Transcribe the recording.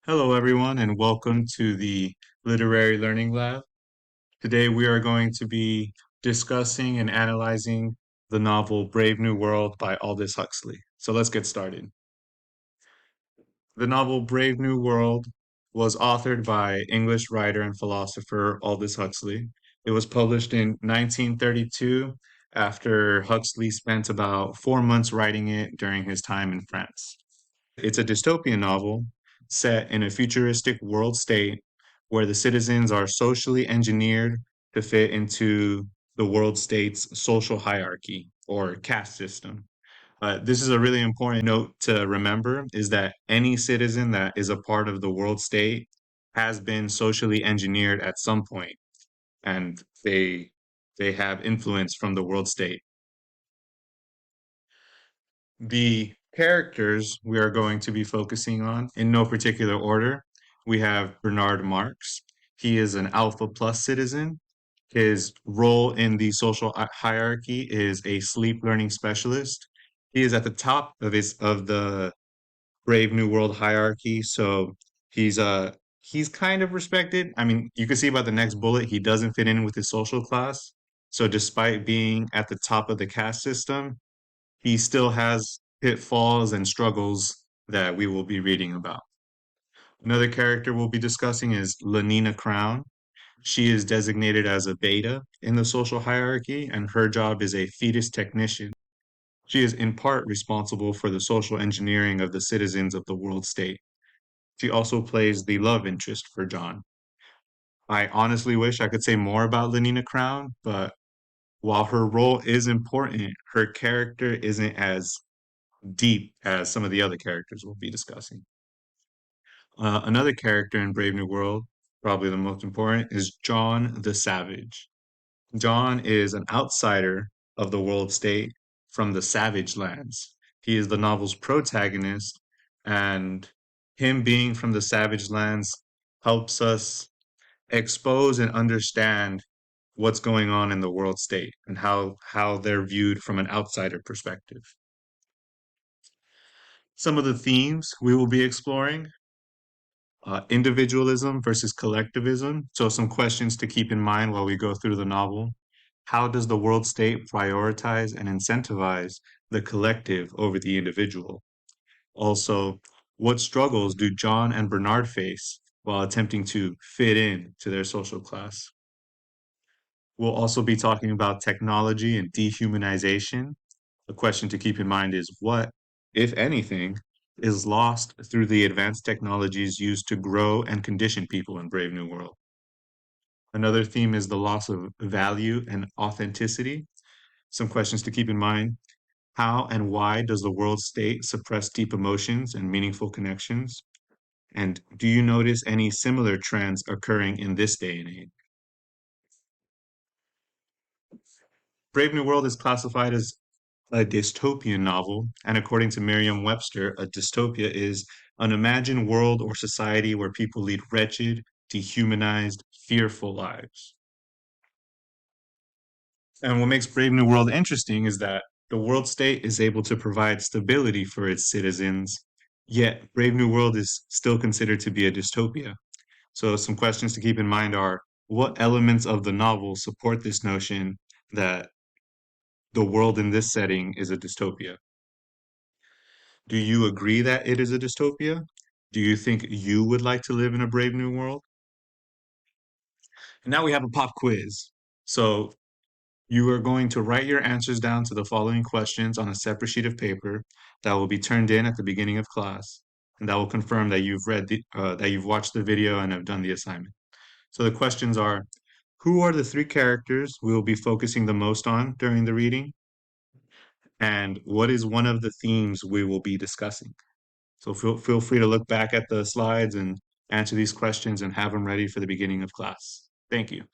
Hello, everyone, and welcome to the Literary Learning Lab. Today, we are going to be discussing and analyzing the novel Brave New World by Aldous Huxley. So let's get started. The novel Brave New World was authored by English writer and philosopher Aldous Huxley. It was published in 1932 after Huxley spent about 4 months writing it during his time in France. It's a dystopian novel set in a futuristic world state where the citizens are socially engineered to fit into the world state's social hierarchy or caste system. This is a really important note to remember is that any citizen that is a part of the world state has been socially engineered at some point, and they have influence from the world state. The characters we are going to be focusing on in no particular order. We have Bernard Marx. He is an Alpha Plus citizen. His role in the social hierarchy is a sleep learning specialist. He is at the top of the Brave New World hierarchy, so he's he's kind of respected. I mean, you can see by the next bullet, he doesn't fit in with his social class. So despite being at the top of the caste system, he still has pitfalls and struggles that we will be reading about. Another character we'll be discussing is Lenina Crown. She is designated as a beta in the social hierarchy, and her job is a fetus technician. She is in part responsible for the social engineering of the citizens of the world state. She also plays the love interest for John. I honestly wish I could say more about Lenina Crown, but while her role is important, her character isn't as deep as some of the other characters we'll be discussing. Another character in Brave New World, probably the most important, is John the Savage. John is an outsider of the world state from the Savage Lands. He is the novel's protagonist, and him being from the Savage Lands helps us expose and understand what's going on in the world state and how they're viewed from an outsider perspective. Some of the themes we will be exploring: individualism versus collectivism. So, some questions to keep in mind while we go through the novel. How does the world state prioritize and incentivize the collective over the individual? Also, what struggles do John and Bernard face while attempting to fit in to their social class? We'll also be talking about technology and dehumanization. A question to keep in mind is what, if anything, is lost through the advanced technologies used to grow and condition people in Brave New World. Another theme is the loss of value and authenticity. Some questions to keep in mind. How and why does the world state suppress deep emotions and meaningful connections? And do you notice any similar trends occurring in this day and age? Brave New World is classified as a dystopian novel, and according to Merriam-Webster, a dystopia is an imagined world or society where people lead wretched, dehumanized, fearful lives. And what makes Brave New World interesting is that the world state is able to provide stability for its citizens, yet Brave New World is still considered to be a dystopia. So some questions to keep in mind are, what elements of the novel support this notion that the world in this setting is a dystopia? Do you agree that it is a dystopia? Do you think you would like to live in a Brave New World? And now we have a pop quiz. So you are going to write your answers down to the following questions on a separate sheet of paper that will be turned in at the beginning of class, and that will confirm that you've watched the video and have done the assignment. So the questions are: who are the three characters we will be focusing the most on during the reading? And what is one of the themes we will be discussing? So feel free to look back at the slides and answer these questions and have them ready for the beginning of class. Thank you.